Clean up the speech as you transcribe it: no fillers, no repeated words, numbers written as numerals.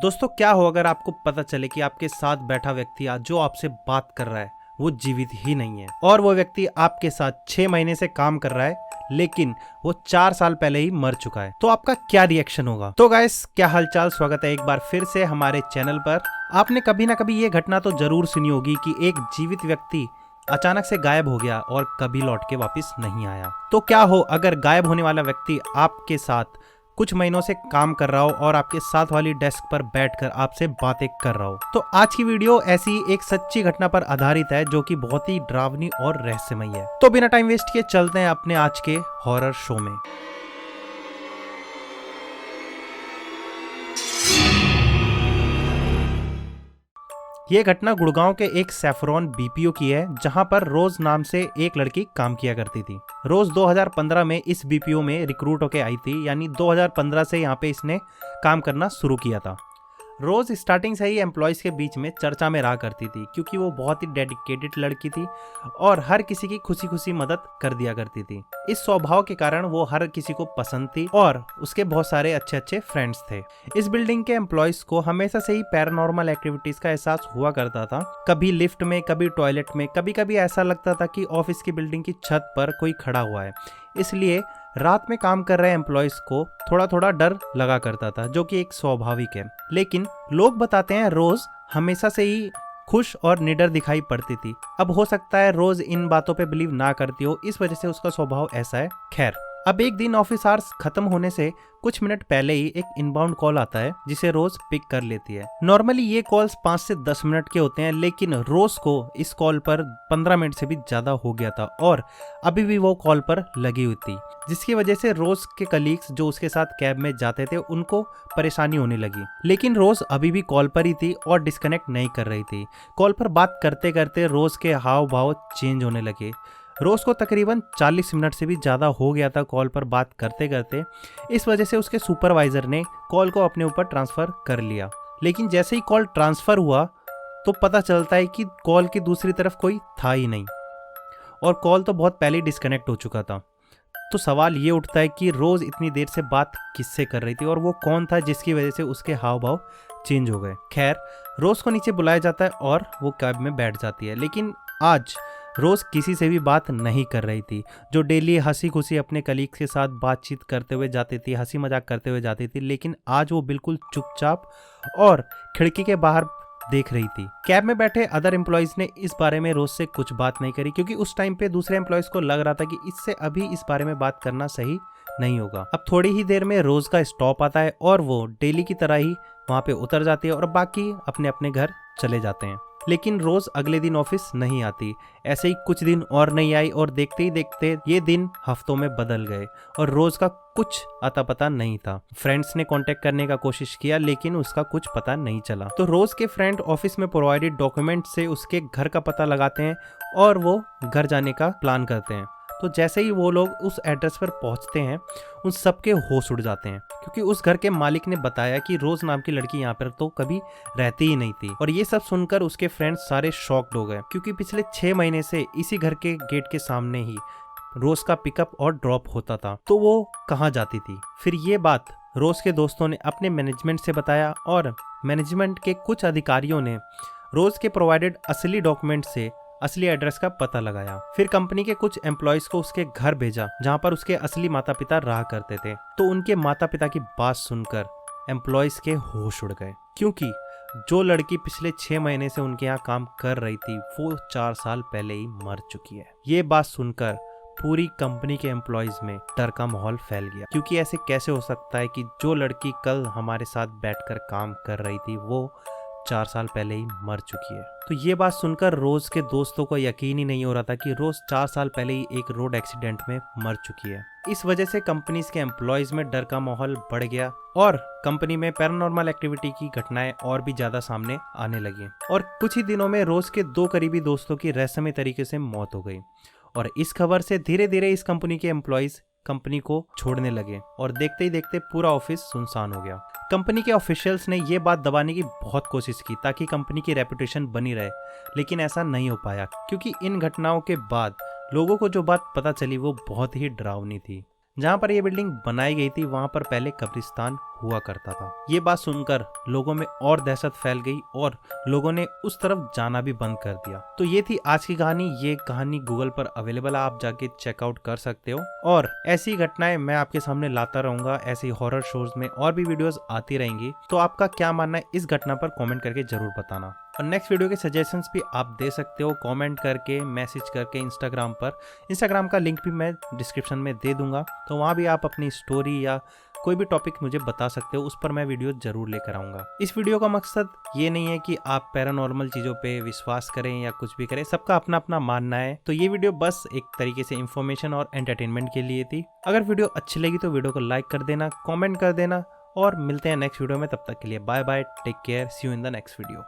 दोस्तों, क्या हो अगर आपको पता चले कि आपके साथ बैठा व्यक्ति आज जो आपसे बात कर रहा है वो जीवित ही नहीं है और वो व्यक्ति आपके साथ 6 महीने से काम कर रहा है लेकिन वो 4 साल पहले ही मर चुका है, तो आपका क्या रिएक्शन होगा। तो गाइस, क्या हालचाल, स्वागत है एक बार फिर से हमारे चैनल पर। आपने कभी ना कभी ये घटना तो जरूर सुनी होगी कि एक जीवित व्यक्ति अचानक से गायब हो गया और कभी लौट के वापस नहीं आया। तो क्या हो अगर गायब होने वाला व्यक्ति आपके साथ कुछ महीनों से काम कर रहा हो और आपके साथ वाली डेस्क पर बैठकर आपसे बातें कर रहा हो। तो आज की वीडियो ऐसी एक सच्ची घटना पर आधारित है जो कि बहुत ही डरावनी और रहस्यमयी है। तो बिना टाइम वेस्ट किए चलते हैं अपने आज के हॉरर शो में। ये घटना गुड़गांव के एक सैफरॉन बीपीओ की है, जहां पर रोज नाम से एक लड़की काम किया करती थी। रोज 2015 में इस बीपीओ में रिक्रूट होके आई थी, यानी 2015 से यहाँ पे इसने काम करना शुरू किया था। रोज स्टार्टिंग से ही एम्प्लॉयज के बीच में चर्चा में रहा करती थी, क्योंकि वो बहुत ही डेडिकेटेड लड़की थी और हर किसी की खुशी खुशी मदद कर दिया करती थी। इस स्वभाव के कारण वो हर किसी को पसंद थी और उसके बहुत सारे अच्छे अच्छे फ्रेंड्स थे। इस बिल्डिंग के एम्प्लॉयज को हमेशा से ही पैरानॉर्मल एक्टिविटीज का एहसास हुआ करता था। कभी लिफ्ट में, कभी टॉयलेट में, कभी कभी ऐसा लगता था कि ऑफिस की बिल्डिंग की छत पर कोई खड़ा हुआ है। इसलिए रात में काम कर रहे एम्प्लॉयज को थोड़ा थोड़ा डर लगा करता था, जो कि एक स्वाभाविक है। लेकिन लोग बताते हैं रोज हमेशा से ही खुश और निडर दिखाई पड़ती थी। अब हो सकता है रोज इन बातों पे बिलीव ना करती हो, इस वजह से उसका स्वभाव ऐसा है। खैर, अब एक दिन ऑफिस आवर्स खत्म होने से कुछ मिनट पहले ही एक इनबाउंड कॉल आता है जिसे रोज पिक कर लेती है। नॉर्मली ये कॉल्स 5 से 10 मिनट के होते हैं, लेकिन रोज को इस कॉल पर 15 मिनट से भी ज्यादा हो गया था और अभी भी वो कॉल पर लगी हुई थी, जिसकी वजह से रोज के कलीग्स जो उसके साथ कैब में जाते थे उनको परेशानी होने लगी। लेकिन रोज अभी भी कॉल पर ही थी और डिस्कनेक्ट नहीं कर रही थी। कॉल पर बात करते करते रोज के हाव भाव चेंज होने लगे। रोज को तकरीबन 40 मिनट से भी ज़्यादा हो गया था कॉल पर बात करते करते। इस वजह से उसके सुपरवाइजर ने कॉल को अपने ऊपर ट्रांसफ़र कर लिया। लेकिन जैसे ही कॉल ट्रांसफ़र हुआ तो पता चलता है कि कॉल की दूसरी तरफ कोई था ही नहीं और कॉल तो बहुत पहले डिस्कनेक्ट हो चुका था। तो सवाल ये उठता है कि रोज़ इतनी देर से बात किससे कर रही थी और वो कौन था जिसकी वजह से उसके हाव भाव चेंज हो गए। खैर, रोज़ को नीचे बुलाया जाता है और वो कैब में बैठ जाती है। लेकिन आज रोज़ किसी से भी बात नहीं कर रही थी। जो डेली हंसी खुशी अपने कलीग्स के साथ बातचीत करते हुए जाती थी, हंसी मजाक करते हुए जाती थी, लेकिन आज वो बिल्कुल चुपचाप और खिड़की के बाहर देख रही थी। कैब में बैठे अदर एम्प्लॉयज ने इस बारे में रोज से कुछ बात नहीं करी, क्योंकि उस टाइम पे दूसरे एम्प्लॉयज को लग रहा था कि इससे अभी इस बारे में बात करना सही नहीं होगा। अब थोड़ी ही देर में रोज का स्टॉप आता है और वो डेली की तरह ही वहाँ पे उतर जाती है और बाकी अपने अपने घर चले जाते हैं। लेकिन रोज अगले दिन ऑफिस नहीं आती। ऐसे ही कुछ दिन और नहीं आई और देखते ही देखते ये दिन हफ्तों में बदल गए और रोज का कुछ अता पता नहीं था। फ्रेंड्स ने कांटेक्ट करने का कोशिश किया लेकिन उसका कुछ पता नहीं चला। तो रोज के फ्रेंड ऑफिस में प्रोवाइडेड डॉक्यूमेंट से उसके घर का पता लगाते हैं और वो घर जाने का प्लान करते हैं। तो जैसे ही वो लोग उस एड्रेस पर पहुंचते हैं, उन सबके होश उड़ जाते हैं, क्योंकि उस घर के मालिक ने बताया कि रोज नाम की लड़की यहाँ पर तो कभी रहती ही नहीं थी। और ये सब सुनकर उसके फ्रेंड्स सारे शॉक्ड हो गए, क्योंकि पिछले 6 महीने से इसी घर के गेट के सामने ही रोज का पिकअप और ड्रॉप होता था, तो वो कहाँ जाती थी। फिर ये बात रोज के दोस्तों ने अपने मैनेजमेंट से बताया और मैनेजमेंट के कुछ अधिकारियों ने रोज के प्रोवाइडेड असली डॉक्यूमेंट से असली एड्रेस का पता लगाया। फिर कंपनी के कुछ एम्प्लॉयज को उसके घर भेजा, जहां पर उसके असली माता पिता रहा करते थे। तो उनके माता पिता की बात सुनकर एम्प्लॉयज के होश उड़ गए, क्योंकि जो लड़की पिछले 6 महीने से उनके यहाँ काम कर रही थी वो 4 साल पहले ही मर चुकी है। ये बात सुनकर पूरी कंपनी के एम्प्लॉयज में डर का माहौल फैल गया, क्योंकि ऐसे कैसे हो सकता है कि जो लड़की कल हमारे साथ बैठकर काम कर रही थी वो 4 साल पहले ही मर चुकी है। तो ये बात सुनकर रोज के दोस्तों को यकीन ही नहीं हो रहा था कि रोज 4 साल पहले ही एक रोड एक्सीडेंट में मर चुकी है। इस वजह से कंपनीज के एम्प्लॉयज में डर का माहौल बढ़ गया और कंपनी में पैरानॉर्मल एक्टिविटी की घटनाएं और भी ज्यादा सामने आने लगी। और कुछ ही दिनों में रोज के 2 करीबी दोस्तों की रहस्यमय तरीके से मौत हो गई और इस खबर से धीरे धीरे इस कंपनी के एम्प्लॉयज कंपनी को छोड़ने लगे और देखते ही देखते पूरा ऑफिस सुनसान हो गया। कंपनी के ऑफिशियल्स ने ये बात दबाने की बहुत कोशिश की ताकि कंपनी की रेपुटेशन बनी रहे, लेकिन ऐसा नहीं हो पाया, क्योंकि इन घटनाओं के बाद लोगों को जो बात पता चली वो बहुत ही डरावनी थी। जहाँ पर ये बिल्डिंग बनाई गई थी वहाँ पर पहले कब्रिस्तान हुआ करता था। ये बात सुनकर लोगों में और दहशत फैल गई और लोगों ने उस तरफ जाना भी बंद कर दिया। तो ये थी आज की कहानी। ये कहानी गूगल पर अवेलेबल है, आप जाके चेकआउट कर सकते हो। और ऐसी घटनाएं मैं आपके सामने लाता रहूंगा, ऐसी हॉरर शोज में और भी वीडियोस आती रहेंगी। तो आपका क्या मानना है इस घटना पर कमेंट करके जरूर बताना। और नेक्स्ट वीडियो के सजेशंस भी आप दे सकते हो कमेंट करके, मैसेज करके इंस्टाग्राम पर। इंस्टाग्राम का लिंक भी मैं डिस्क्रिप्शन में दे दूंगा, तो वहाँ भी आप अपनी स्टोरी या कोई भी टॉपिक मुझे बता सकते हो, उस पर मैं वीडियो जरूर लेकर आऊंगा। इस वीडियो का मकसद ये नहीं है कि आप पैरानॉर्मल चीजों पे विश्वास करें या कुछ भी करें, सबका अपना अपना मानना है। तो ये वीडियो बस एक तरीके से इंफॉर्मेशन और एंटरटेनमेंट के लिए थी। अगर वीडियो अच्छी लगी तो वीडियो को लाइक कर देना, कॉमेंट कर देना और मिलते हैं नेक्स्ट वीडियो में। तब तक के लिए bye bye, take care, see you in the next video.